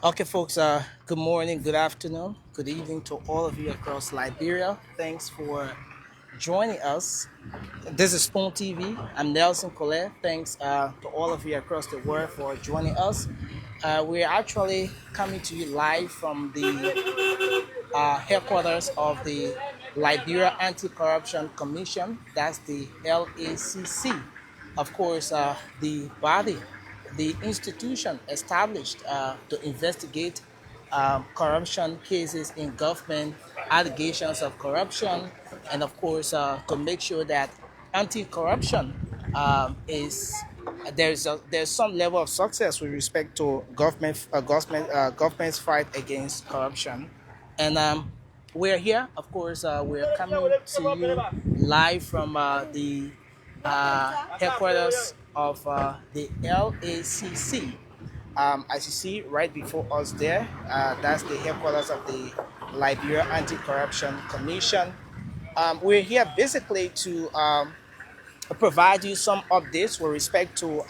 Okay, folks, good morning, good afternoon, good evening to all of you across Liberia. Thanks for joining us. This is Spoon TV. I'm Nelson Colette. Thanks to all of you across the world for joining us. We're actually coming to you live from the headquarters of the Liberia Anti-Corruption Commission. That's the LACC. Of course, the body, the institution established to investigate corruption cases in government, allegations of corruption, and of course to make sure that anti-corruption is there's some level of success with respect to government's fight against corruption. And we're here, of course, we're coming to you live from the headquarters of the LACC. As you see right before us there, that's the headquarters of the Liberia Anti-Corruption Commission. We're here basically to provide you some updates with respect to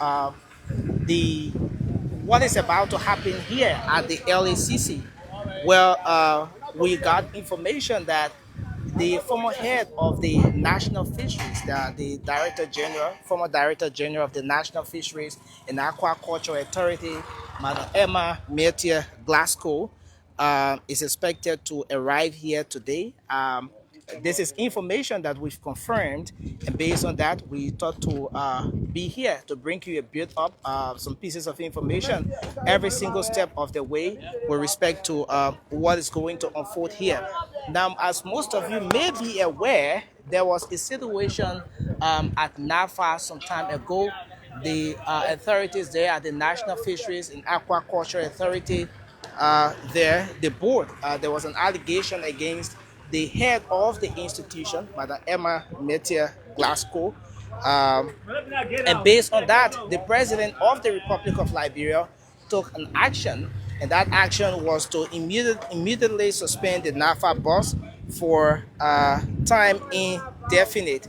the what is about to happen here at the LACC. Well, we got information that the former head of the National Fisheries, the former Director General of the National Fisheries and Aquaculture Authority, Madam Emma Glassco, is expected to arrive here today. This is information that we've confirmed, and based on that, we thought to be here to bring you a bit up some pieces of information every single step of the way with respect to what is going to unfold here. Now, as most of you may be aware, there was a situation at NAFAA some time ago. The authorities there at the National Fisheries and Aquaculture Authority the board, there was an allegation against the head of the institution, Madam Emma Glassco. Um, and based on that, the president of the Republic of Liberia took an action, and that action was to immediately suspend the NAFAA boss for time indefinite.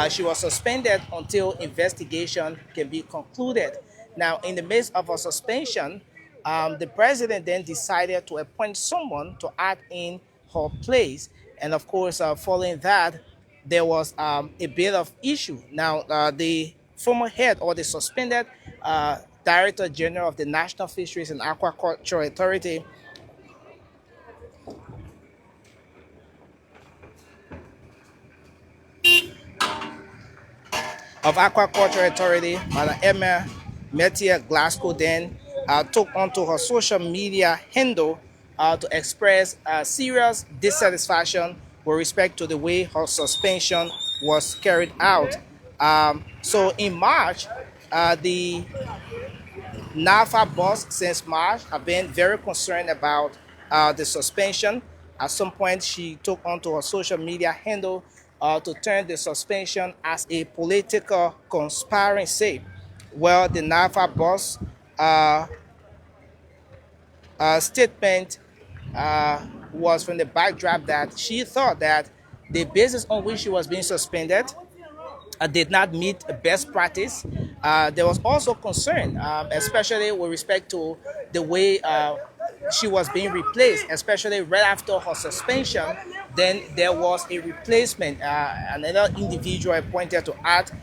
She was suspended until investigation can be concluded. Now, in the midst of a suspension, the president then decided to appoint someone to act in her place. And of course, following that, there was a bit of issue. Now, the former head or the suspended Director General of the National Fisheries and Aquaculture Authority Madam Emma Glassco, then took onto her social media handle to express serious dissatisfaction with respect to the way her suspension was carried out. So in March, the NAFA boss since March have been very concerned about the suspension. At some point, she took onto her social media handle to turn the suspension as a political conspiracy. Well, the NAFA boss uh, statement was from the backdrop that she thought that the basis on which she was being suspended did not meet best practice. There was also concern, especially with respect to the way she was being replaced, especially right after her suspension. Then there was a replacement, another individual appointed to act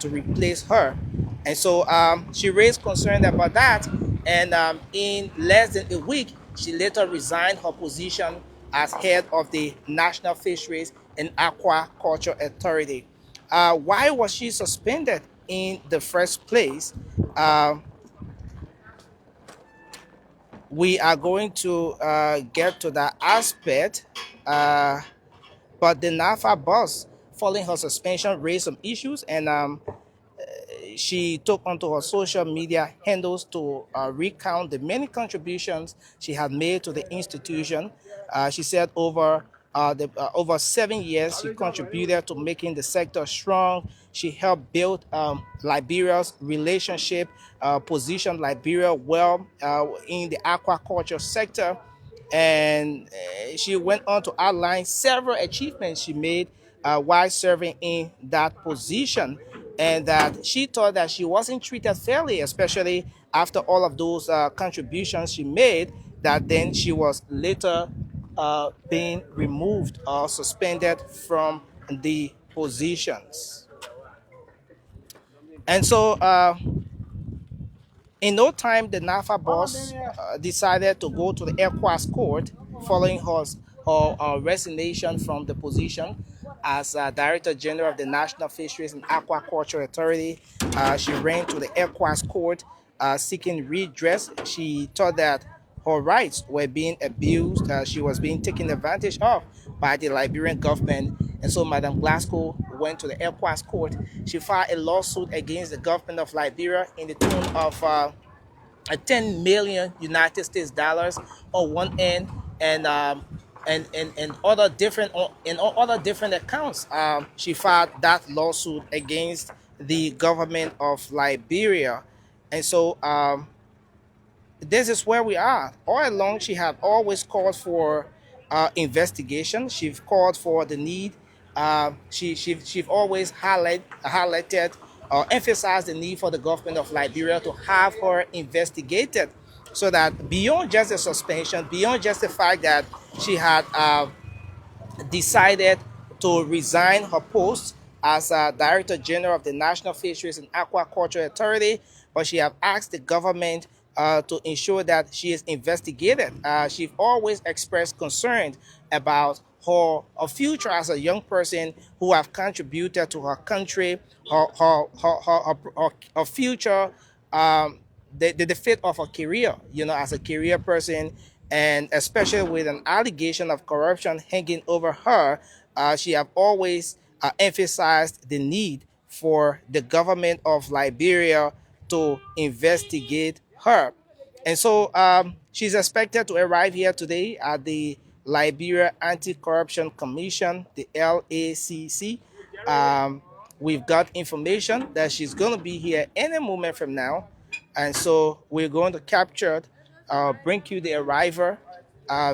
to replace her. And so she raised concern about that. And in less than a week, she later resigned her position as head of the National Fisheries and Aquaculture Authority. Why was she suspended in the first place? Uh, we are going to get to that aspect. But the NAFA boss, following her suspension, raised some issues, and she took onto her social media handles to recount the many contributions she had made to the institution. She said over 7 years, she contributed to making the sector strong. She helped build Liberia's relationship, positioned Liberia well in the aquaculture sector. And she went on to outline several achievements she made while serving in that position, and that she thought that she wasn't treated fairly, especially after all of those contributions she made, that then she was later being removed or suspended from the positions. And so in no time, the NAFA boss decided to go to the ECOWAS court following her resignation from the position as Director General of the National Fisheries and Aquaculture Authority. She ran to the ECOWAS court seeking redress. She thought that her rights were being abused. She was being taken advantage of by the Liberian government. And so Madam Glassco went to the ECOWAS court. She filed a lawsuit against the government of Liberia in the tune of 10 million United States dollars on one end, and and other different in all other different accounts. She filed that lawsuit against the government of Liberia, and so this is where we are. All along, she had always called for investigation. She's called for the need. She's always highlighted or emphasized the need for the government of Liberia to have her investigated, so that beyond just the suspension, beyond just the fact that she had decided to resign her post as Director General of the National Fisheries and Aquaculture Authority, but she have asked the government to ensure that she is investigated. She's always expressed concern about her future as a young person who have contributed to her country, her future, the fate of her career, as a career person, and especially with an allegation of corruption hanging over her. She have always emphasized the need for the government of Liberia to investigate her. And so she's expected to arrive here today at the Liberia Anti-Corruption Commission, the LACC. We've got information that she's going to be here any moment from now. And so we're going to capture, bring you the arrival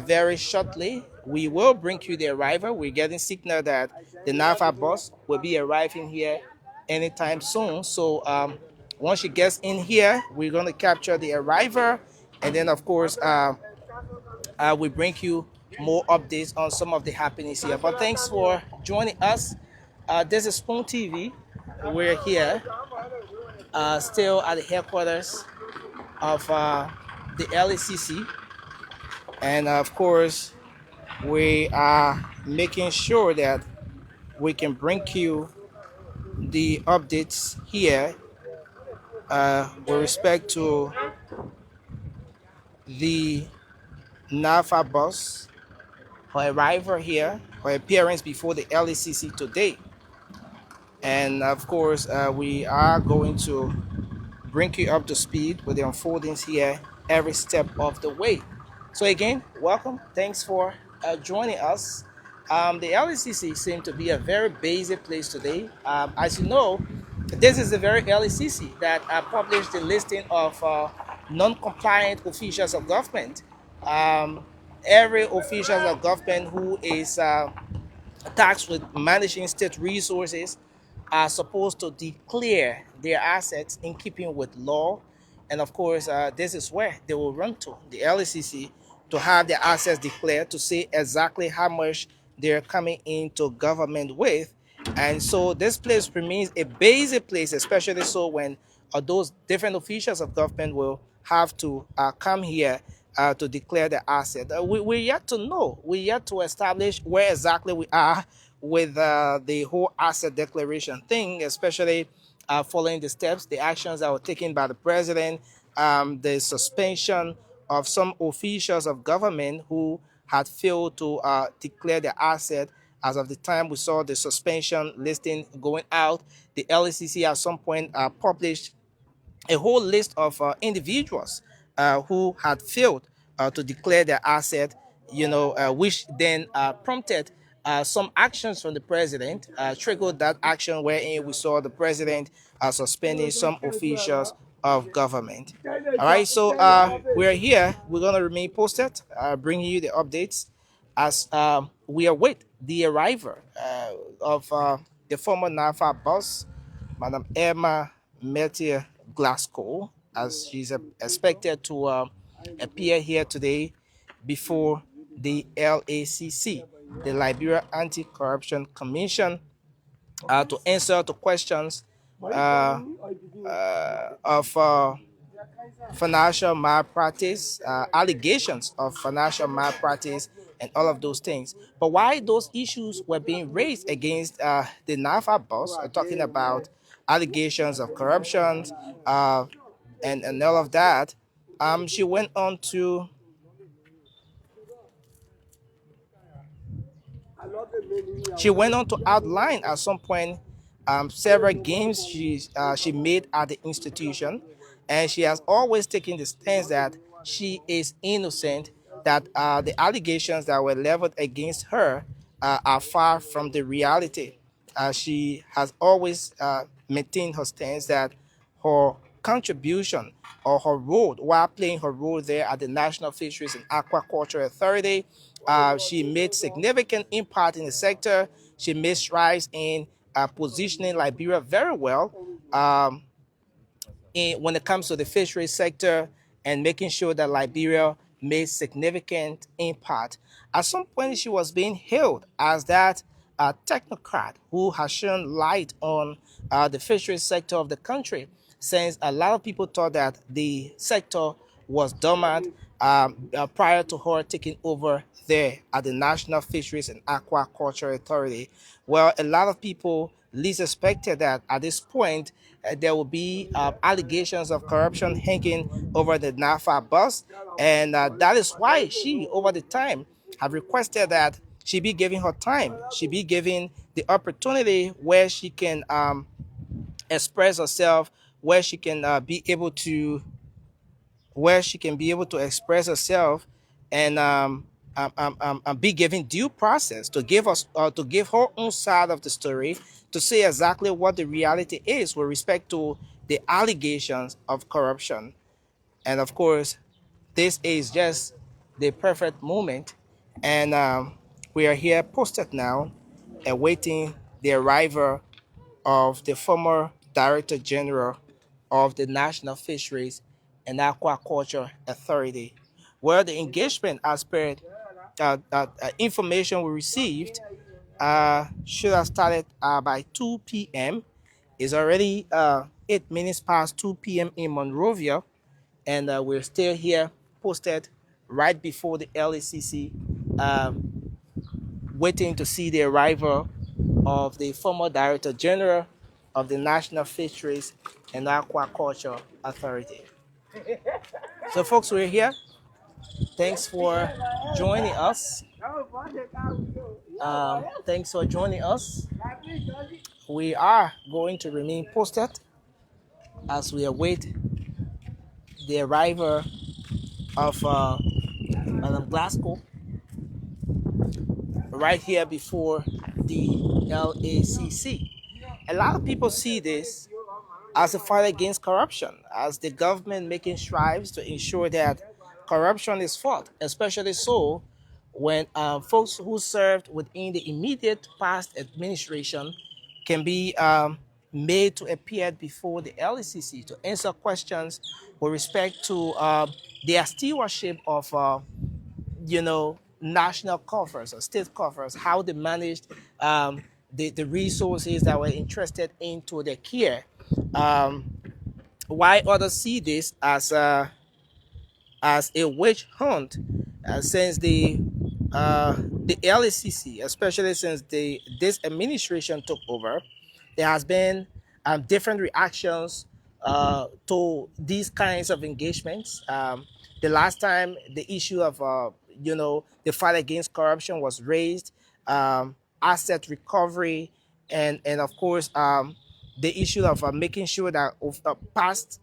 very shortly. We will bring you the arrival. We're getting signal that the NAFAA boss will be arriving here anytime soon. So once she gets in here, we're going to capture the arrival. And then, of course, we bring you more updates on some of the happenings here. But thanks for joining us. This is Spoon TV. We're here still at the headquarters of the LACC. And of course, we are making sure that we can bring you the updates here with respect to the NAFAA boss, her arrival here, her appearance before the LACC today. And of course, we are going to bring you up to speed with the unfoldings here every step of the way. So again, welcome. Thanks for joining us. The LACC seemed to be a very busy place today. As you know, this is the very LACC that published the listing of non-compliant officials of government. Every official of government who is tasked with managing state resources are supposed to declare their assets in keeping with law. And of course, this is where they will run to, the LACC, to have their assets declared, to say exactly how much they're coming into government with. And so this place remains a basic place, especially so when those different officials of government will have to come here to declare the asset. We're yet to know, we're yet to establish where exactly we are with the whole asset declaration thing, especially following the steps, the actions that were taken by the president, the suspension of some officials of government who had failed to declare the asset. As of the time we saw the suspension listing going out, the LACC at some point published a whole list of individuals who had failed to declare their asset, which then prompted some actions from the president, triggered that action wherein we saw the president suspending some officials of government. All right, so we're here. We're going to remain posted, bringing you the updates as we await the arrival of the former NAFAA boss, Madam Emma Glassco, as she's expected to appear here today before the LACC, the Liberia Anti-Corruption Commission, to answer to questions uh, of financial malpractice, allegations of financial malpractice, and all of those things. But why those issues were being raised against the NAFAA boss, talking about allegations of corruption and all of that, she went on to outline at some point several gains she made at the institution, and she has always taken the stance that she is innocent, that the allegations that were leveled against her are far from the reality. She has always maintained her stance that her contribution or her role while playing her role there at the National Fisheries and Aquaculture Authority, she made significant impact in the sector. She made strides in positioning Liberia very well when it comes to the fisheries sector and making sure that Liberia made significant impact. At some point, she was being hailed as that technocrat who has shown light on the fisheries sector of the country, since a lot of people thought that the sector was dormant prior to her taking over there at the National Fisheries and Aquaculture Authority. Well, a lot of people least expected that at this point there will be allegations of corruption hanging over the NAFAA boss, and that is why she, over the time, have requested that she be given her time, she be given the opportunity where she can express herself, where she can be able to express herself and be given due process to give us to give her own side of the story, to say exactly what the reality is with respect to the allegations of corruption. And of course, this is just the perfect moment, and we are here posted now, awaiting the arrival of the former Director General of the National Fisheries and Aquaculture Authority, where the engagement as per information we received should have started by 2 p.m. It's already 8 minutes past 2 p.m. in Monrovia, and we're still here posted right before the LACC, waiting to see the arrival of the former Director General of the National Fisheries and Aquaculture Authority. So, folks, we're here. Thanks for joining us. Thanks for joining us. We are going to remain posted as we await the arrival of Madam Glassco right here before the LACC. A lot of people see this as a fight against corruption, as the government making strides to ensure that corruption is fought, especially so when folks who served within the immediate past administration can be made to appear before the LACC to answer questions with respect to their stewardship of national coffers or state coffers, how they managed the resources that were entrusted into their care. Um, why others see this as a witch hunt, since the LACC, especially since this administration took over, there has been different reactions to these kinds of engagements. The last time the issue of the fight against corruption was raised, asset recovery, and of course the issue of making sure that past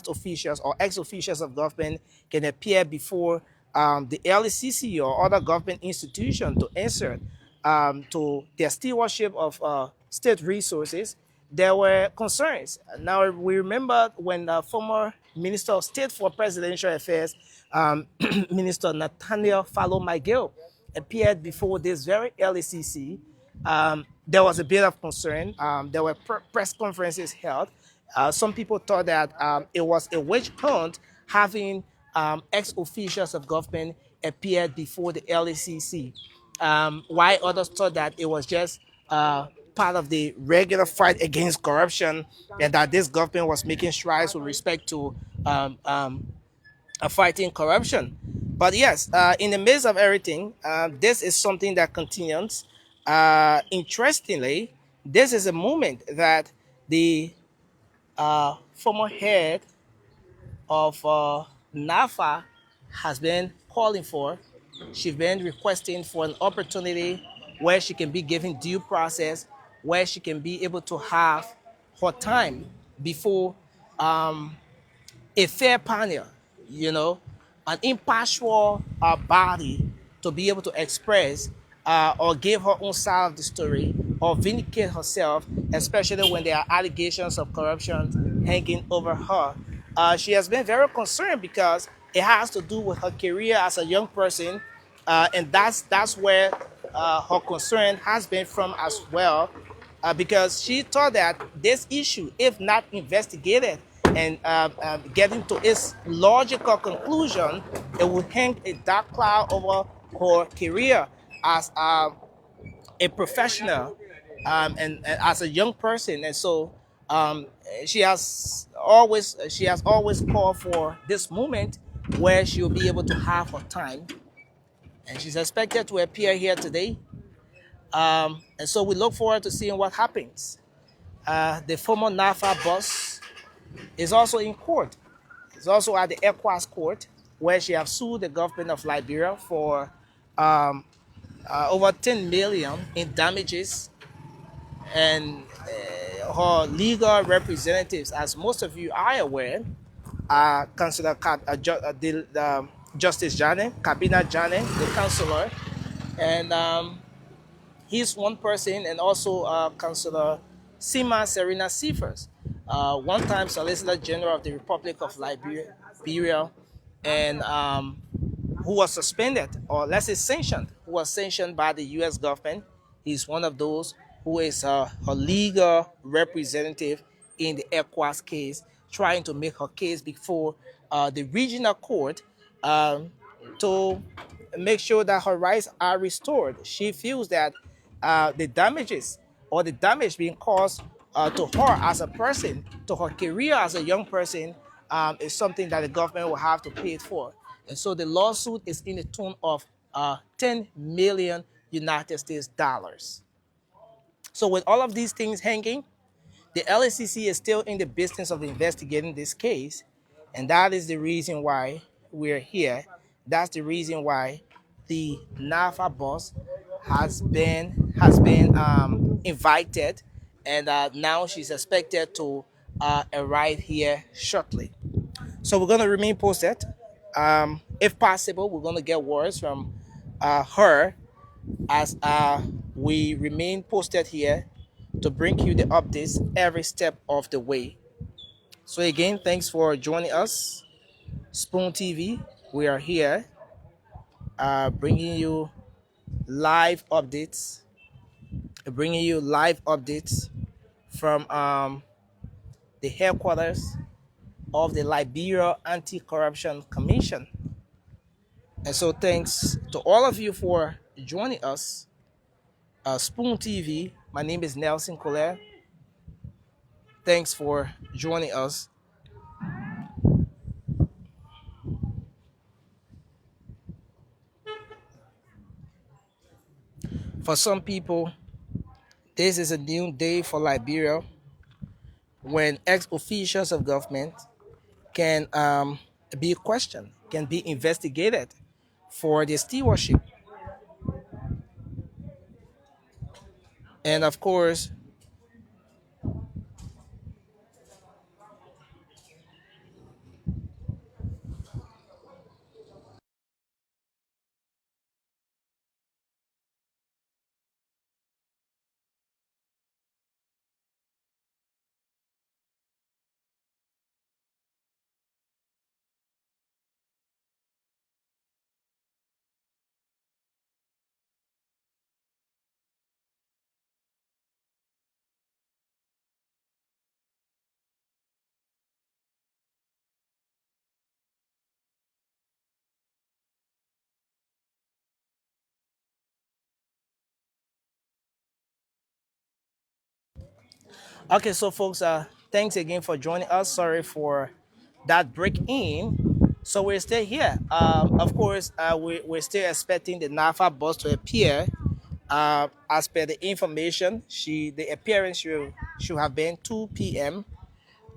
officials or ex-officials of government can appear before the LACC or other government institution to answer to their stewardship of state resources. There were concerns. Now, we remember when the former Minister of State for Presidential Affairs, Minister Nathaniel Fallow McGill, appeared before this very LACC. There was a bit of concern. There were press conferences held, Some people thought that it was a witch hunt having ex-officials of government appeared before the LACC, while others thought that it was just part of the regular fight against corruption, and that this government was making strides with respect to fighting corruption. But yes, in the midst of everything, this is something that continues. Interestingly, this is a moment that the former head of NAFA has been calling for. She's been requesting for an opportunity where she can be given due process, where she can be able to have her time before a fair panel, you know, an impartial body to be able to express or give her own side of the story or vindicate herself, especially when there are allegations of corruption hanging over her. She has been very concerned because it has to do with her career as a young person, and that's where her concern has been from as well, because she thought that this issue, if not investigated and getting to its logical conclusion, it would hang a dark cloud over her career as a professional, and as a young person. And so um, she has always called for this moment where she'll be able to have her time, and she's expected to appear here today. And so we look forward to seeing what happens. The former NAFA boss is also in court. He's also at the ECOWAS court, where she has sued the government of Liberia for um, over 10 million in damages. And her legal representatives, as most of you are aware, are Councillor Justice Jane, Kabina Jane, the councillor, and he's one person, and also Councillor Sima Serena Sifers, one-time Solicitor General of the Republic of Liberia, and who was suspended, or let's say sanctioned, who was sanctioned by the U.S. government. He's one of those who is a legal representative in the ECOWAS case, trying to make her case before the regional court, to make sure that her rights are restored. She feels that the damages or the damage being caused to her as a person, to her career as a young person, is something that the government will have to pay for. And so the lawsuit is in the tune of 10 million United States dollars. So with all of these things hanging, the LACC is still in the business of investigating this case, and that is the reason why we're here. That's the reason why the NAFA boss has been invited, and now she's expected to arrive here shortly. So we're gonna remain posted. If possible, we're gonna get words from her as we remain posted here to bring you the updates every step of the way. So again, thanks for joining us, Spoon TV. We are here bringing you live updates, from the headquarters of the Liberia Anti-Corruption Commission. And so thanks to all of you for joining us. Spoon TV, my name is Nelson Colette. Thanks for joining us. For some people, this is a new day for Liberia, when ex-officials of government can be questioned, can be investigated for their stewardship. And of course, Okay, so folks, thanks again for joining us. Sorry for that break in. So we're still here. Of course, we're still expecting the NAFAA boss to appear. As per the information, the appearance should have been 2 p.m.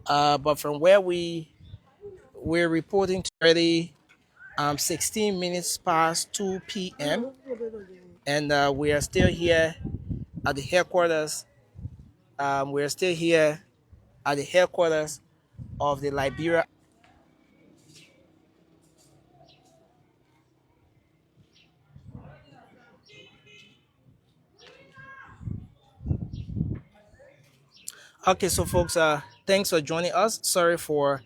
But from where we're reporting to already 16 minutes past 2 p.m. and we are still here at the headquarters. We're still here at the headquarters of the Liberia. Okay, so folks, thanks for joining us. Sorry for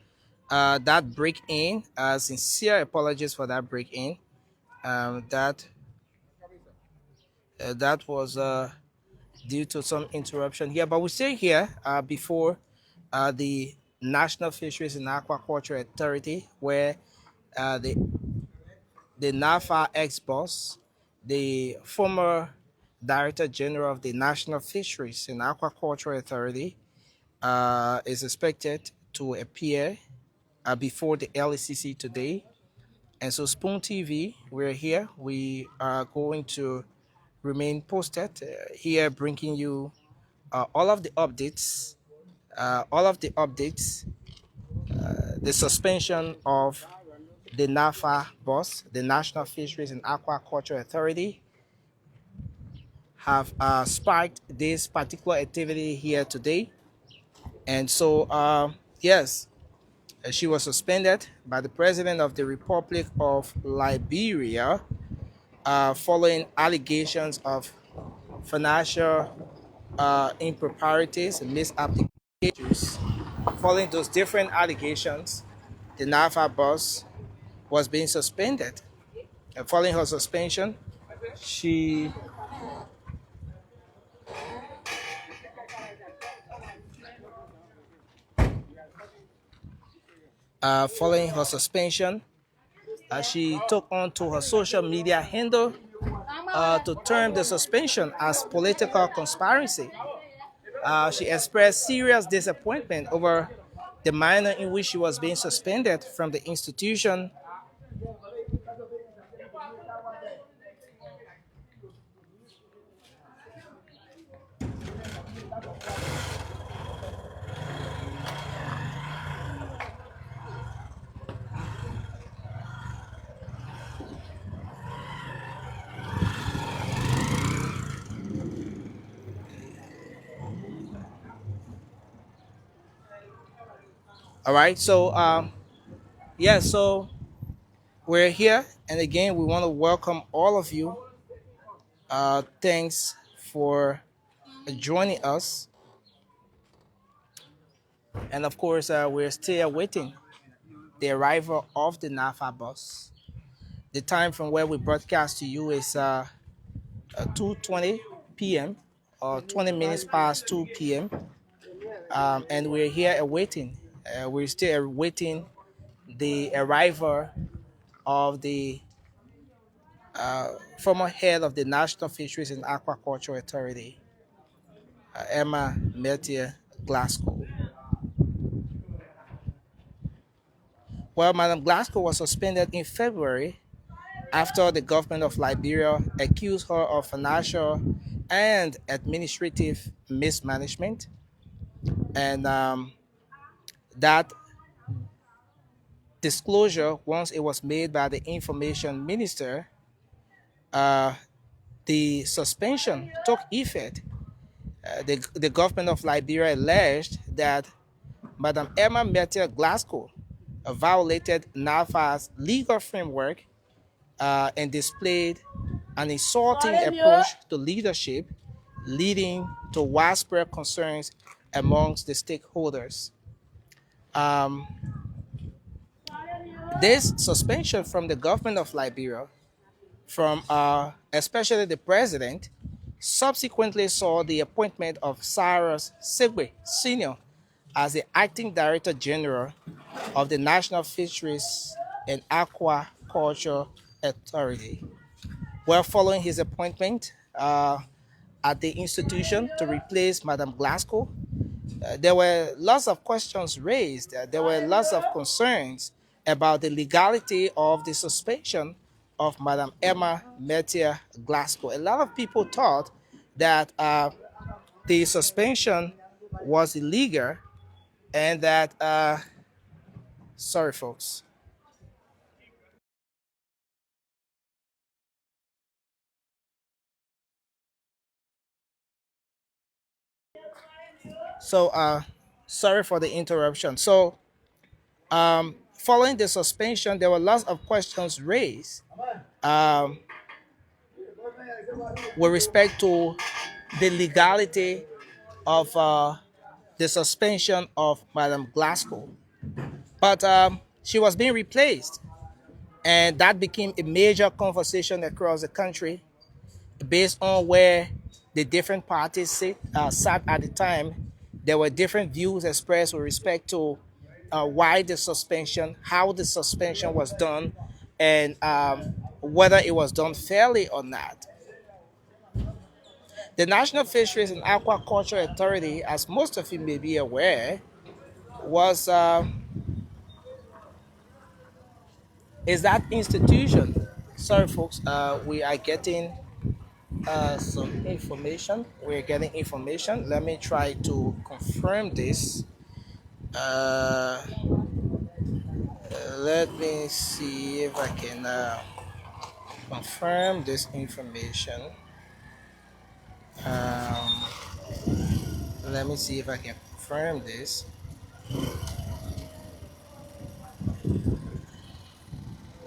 that break in. Sincere apologies for that break in. That was due to some interruption here, but we're still here before the National Fisheries and Aquaculture Authority, where uh, the the NAFA ex-boss, the former Director General of the National Fisheries and Aquaculture Authority, is expected to appear before the LACC today. And so Spoon TV, we're here. We are going to remain posted here, bringing you all of the updates, the suspension of the NAFA boss, the National Fisheries and Aquaculture Authority, have sparked this particular activity here today. And so, yes, she was suspended by the President of the Republic of Liberia following allegations of financial improprieties and misapplications. Following those different allegations, the NAFA boss was being suspended. And following her suspension, she following her suspension, she took on to her social media handle to term the suspension as political conspiracy. She expressed serious disappointment over the manner in which she was being suspended from the institution. All right, so yeah, so we're here, and again, we want to welcome all of you. Thanks for joining us, and of course, we're still awaiting the arrival of the NAFA bus. The time from where we broadcast to you is 2:20 p.m. or 20 minutes past 2 p.m. And we're here awaiting. We're still awaiting the arrival of the former head of the National Fisheries and Aquaculture Authority, Emma Glassco. Well, Madam Glassco was suspended in February after the government of Liberia accused her of financial and administrative mismanagement. And that disclosure, once it was made by the information minister, uh, the suspension took effect. The government of Liberia alleged that Madam Emma Glassco violated NAFA's legal framework and displayed an insulting approach to leadership, leading to widespread concerns amongst the stakeholders. Um, this suspension from the government of Liberia, from especially the president, subsequently saw the appointment of Cyrus Segwe Sr. as the acting director general of the National Fisheries and Aquaculture Authority. Well, following his appointment at the institution to replace Madam Glassco, there were lots of questions raised. There were lots of concerns about the legality of the suspension of Madam Emma Glassco. A lot of people thought that the suspension was illegal and that, sorry, folks. So, sorry for the interruption. So, following the suspension, there were lots of questions raised um, with respect to the legality of the suspension of Madam Glassco. But she was being replaced, and that became a major conversation across the country based on where the different parties sat at the time. There were different views expressed with respect to why the suspension, how the suspension was done, and whether it was done fairly or not. The National Fisheries and Aquaculture Authority, as most of you may be aware, was is that institution. Sorry, folks, we are getting some information. We're getting information. Let me try to confirm this. Uh, Let me see if I can confirm this information. Um, Let me see if I can confirm this.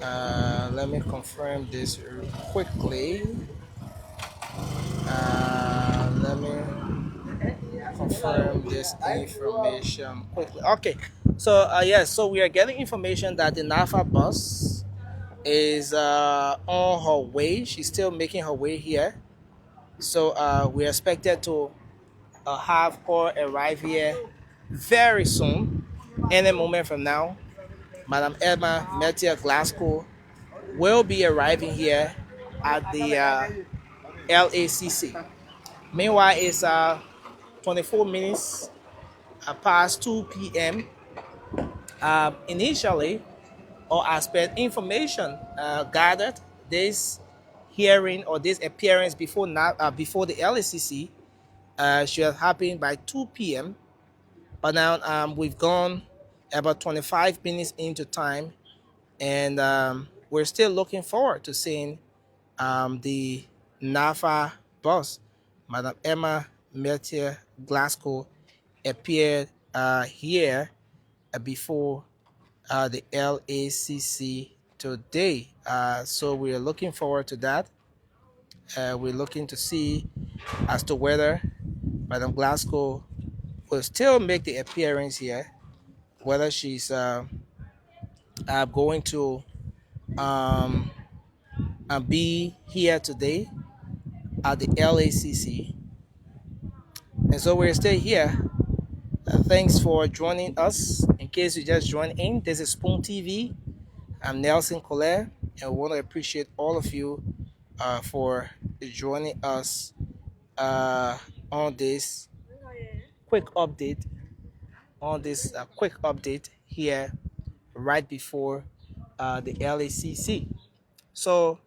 Let me confirm this quickly. Let me confirm this information quickly. Okay, so yes, so we are getting information that the NAFAA bus is on her way. She's still making her way here. So we're expected to have her arrive here very soon, any moment from now. Madam Emma Glassco will be arriving here at the LACC. Meanwhile, it's 24 minutes past 2 p.m. Initially, or as per information gathered, this hearing or this appearance before the LACC should have happened by 2 p.m. But now we've gone about 25 minutes into time, and we're still looking forward to seeing the NAFAA boss, Madam Emma Glassco, appeared here before the LACC today. So we're looking forward to that. We're looking to see as to whether Madam Glassco will still make the appearance here, whether she's going to um, be here today at the LACC. And so we're still here. Thanks for joining us. In case you just joined in, this is Spoon TV. I'm Nelson Colette, and we want to appreciate all of you for joining us uh, on this quick update. On this quick update here, right before the LACC. So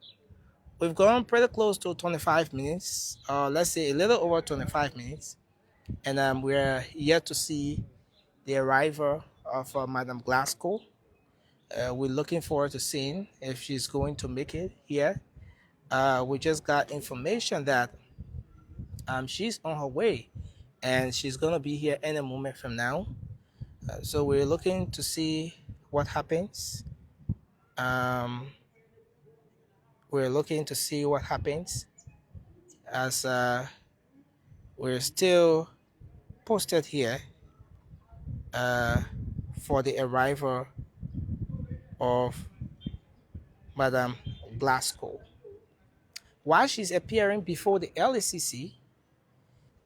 we've gone pretty close to 25 minutes. Let's say a little over 25 minutes, and we're yet to see the arrival of Madam Glassco. We're looking forward to seeing if she's going to make it here. We just got information that she's on her way and she's going to be here any moment from now. So we're looking to see what happens. Um, we're looking to see what happens as we're still posted here uh, for the arrival of Madam Glassco. While she's appearing before the LACC,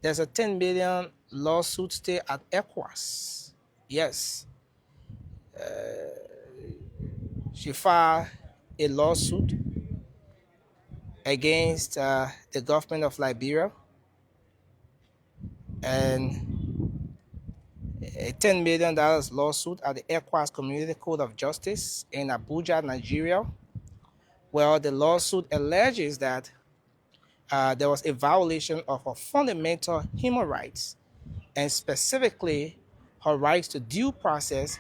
there's a 10 million lawsuit still at ECOWAS. Yes, she filed a lawsuit against the government of Liberia, and a $10 million lawsuit at the ECOWAS Community Court of Justice in Abuja, Nigeria. Well, the lawsuit alleges that there was a violation of her fundamental human rights, and specifically her rights to due process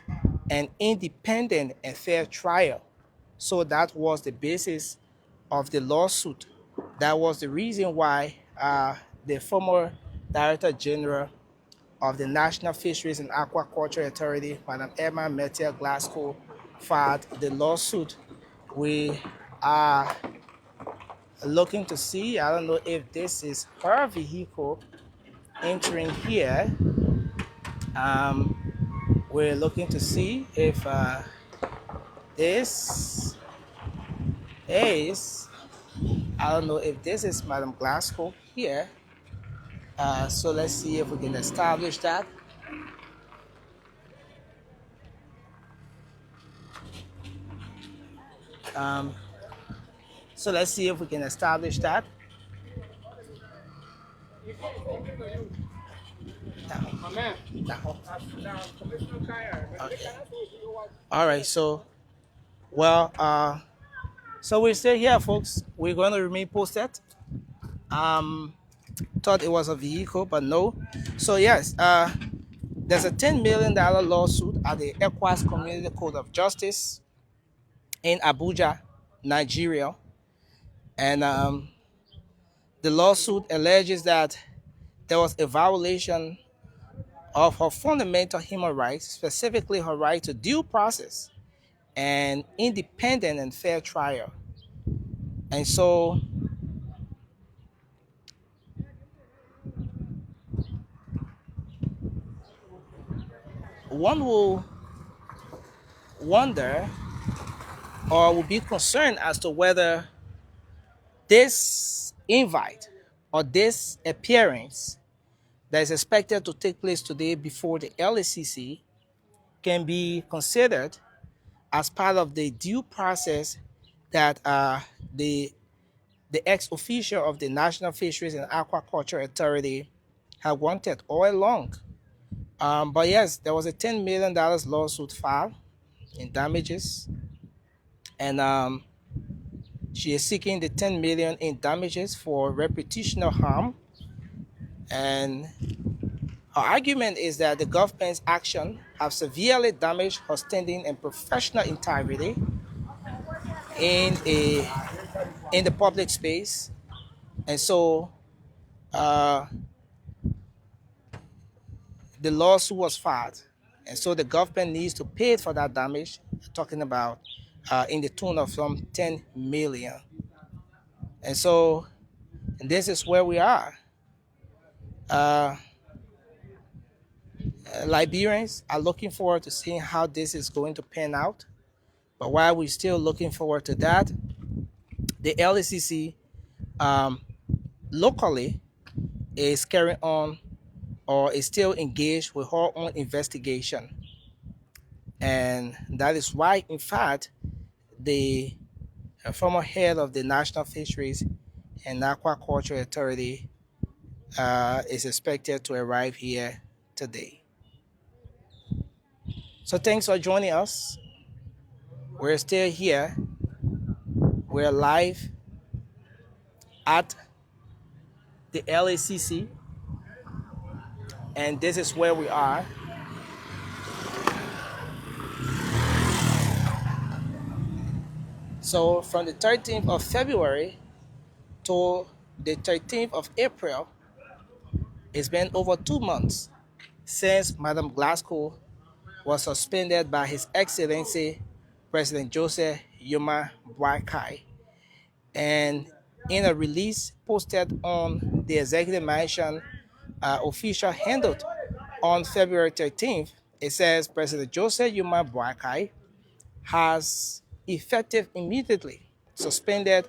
and independent and fair trial. So that was the basis of the lawsuit. That was the reason why the former Director General of the National Fisheries and Aquaculture Authority, Madam Emma Glassco, filed the lawsuit. We are looking to see, I don't know if this is her vehicle entering here. We're looking to see if this is, I don't know if this is Madam Glassco here. So let's see if we can establish that. So let's see if we can establish that. Okay. All right. So we're still here, folks. We're going to remain posted. Thought it was a vehicle, but no. So yes, there's a $10 million lawsuit at the ECOWAS Community Court of Justice in Abuja, Nigeria, and the lawsuit alleges that there was a violation of her fundamental human rights, specifically her right to due process and independent and fair trial. And so one will wonder or will be concerned as to whether this invite or this appearance that is expected to take place today before the LACC can be considered as part of the due process that the ex officio of the National Fisheries and Aquaculture Authority have wanted all along. But yes, there was a $10 million lawsuit filed in damages, and she is seeking the $10 million in damages for reputational harm. And her argument is that the government's action have severely damaged her standing and professional integrity in the public space, and so the lawsuit was filed, and so the government needs to pay for that damage. Talking about in the tune of some 10 million, and so this is where we are. Liberians are looking forward to seeing how this is going to pan out. But while we're still looking forward to that, the LACC locally is carrying on or is still engaged with her own investigation. And that is why, in fact, the former head of the National Fisheries and Aquaculture Authority is expected to arrive here today. So thanks for joining us. We're still here. We're live at the LACC, and this is where we are. So from the 13th of February to the 13th of April, it's been over 2 months since Madam Glassco was suspended by His Excellency President Joseph Yuma Boakai. And in a release posted on the Executive Mansion official handle on February 13th, it says President Joseph Yuma Boakai has effective immediately suspended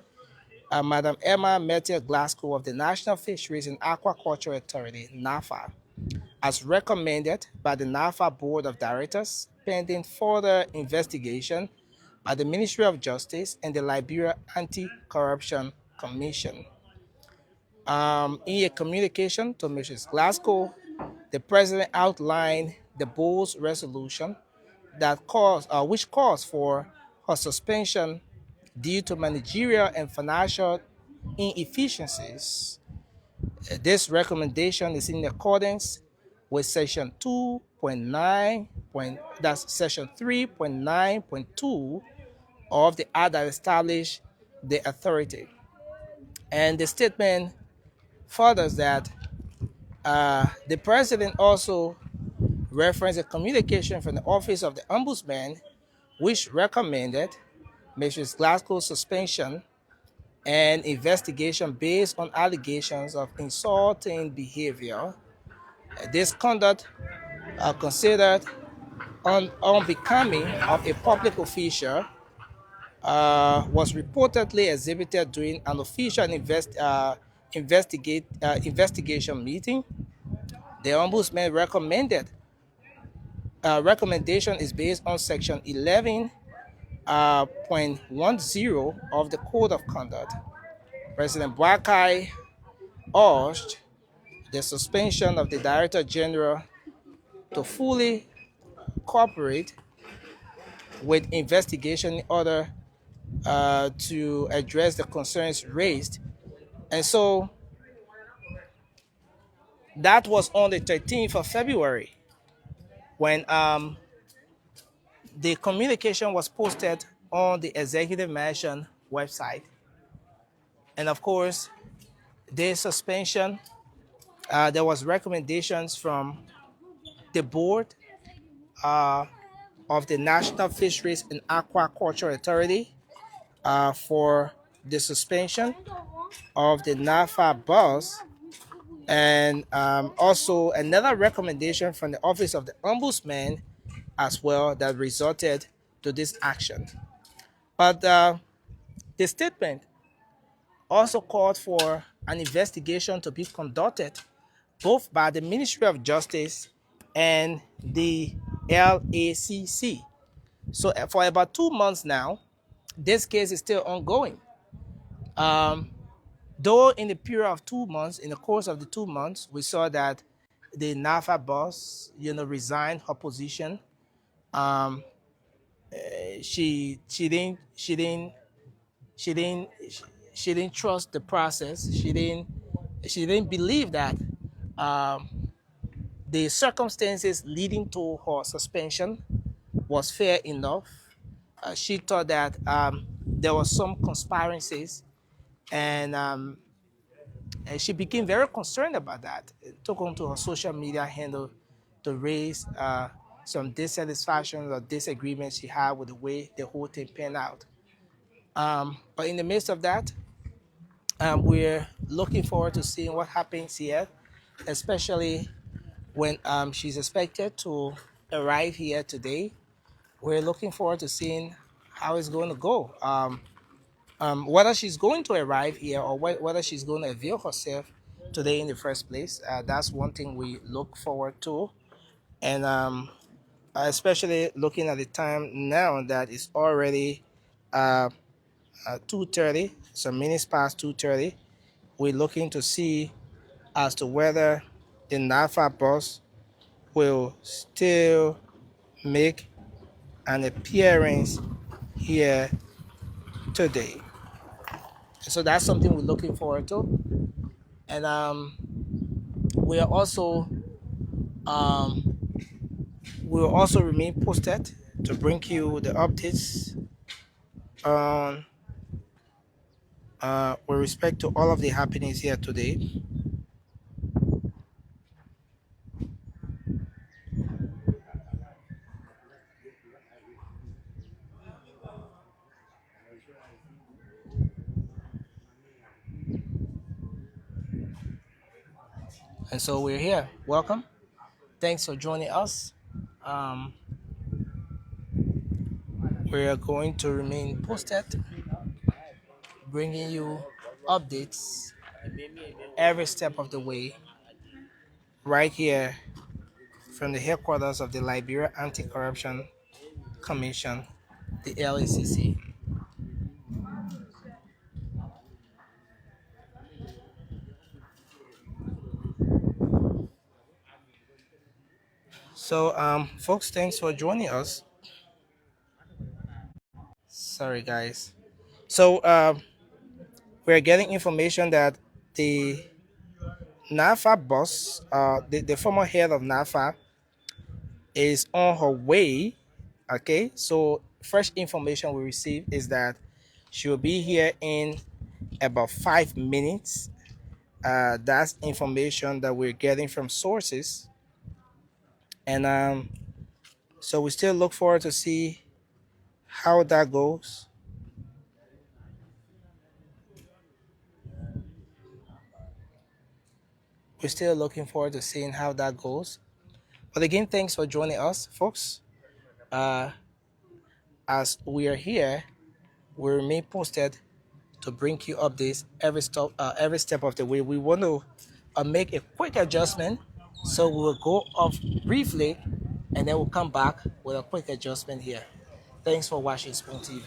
Madam Emma Glassco of the National Fisheries and Aquaculture Authority, NAFAA, as recommended by the NAFAA Board of Directors, pending further investigation by the Ministry of Justice and the Liberia Anti-Corruption Commission. In a communication to Mrs. Glassco, the President outlined the board's resolution which calls for her suspension due to managerial and financial inefficiencies. This recommendation is in accordance with section 2.9 that's section 3.9.2 of the act that established the authority. And the statement furthers that the president also referenced a communication from the office of the ombudsman which recommended Mrs. Glassco's suspension and investigation based on allegations of insulting behavior. This conduct considered unbecoming of a public official was reportedly exhibited during an official investigation meeting. The ombudsman recommendation is based on section 11.10 of the Code of Conduct. President Bwakai urged the suspension of the Director General to fully cooperate with investigation in order to address the concerns raised. And so that was on the 13th of February when the communication was posted on the Executive Mansion website. And of course, the suspension, there was recommendations from the board of the National Fisheries and Aquaculture Authority for the suspension of the NAFAA Boss, and also another recommendation from the Office of the Ombudsman as well that resulted to this action. But the statement also called for an investigation to be conducted both by the Ministry of Justice and the LACC. So for about 2 months now, this case is still ongoing. Though in the period of 2 months, in the course of the 2 months, we saw that the NAFAA boss, resigned her position. Um, she didn't trust the process. She didn't believe that um, the circumstances leading to her suspension was fair enough. She thought that there was some conspiracies, and she became very concerned about that. It took onto her social media handle to raise some dissatisfaction or disagreements she had with the way the whole thing panned out. But in the midst of that, we're looking forward to seeing what happens here, especially when she's expected to arrive here today. We're looking forward to seeing how it's going to go. Whether she's going to arrive here or whether she's going to avail herself today in the first place, that's one thing we look forward to. And especially looking at the time now that it's already 2:30, some minutes past 2:30, we're looking to see as to whether the NAFAA boss will still make an appearance here today. So that's something we're looking forward to. And we are also um, we will also remain posted to bring you the updates on with respect to all of the happenings here today. And so we're here. Welcome. Thanks for joining us. Um, we are going to remain posted, bringing you updates every step of the way right here from the headquarters of the Liberia Anti-Corruption Commission, the LACC. Folks, thanks for joining us. Sorry, guys. So, we're getting information that the NAFAA boss, the former head of NAFAA, is on her way. Okay, so fresh information we received is that she will be here in about 5 minutes. That's information that we're getting from sources, and so we still look forward to see how that goes. We're still looking forward to seeing how that goes. But again, thanks for joining us, folks. Uh, as we are here, we remain posted to bring you updates every step of the way. We want to make a quick adjustment, so we will go off briefly, and then we'll come back with a quick adjustment here. Thanks for watching Spoon TV.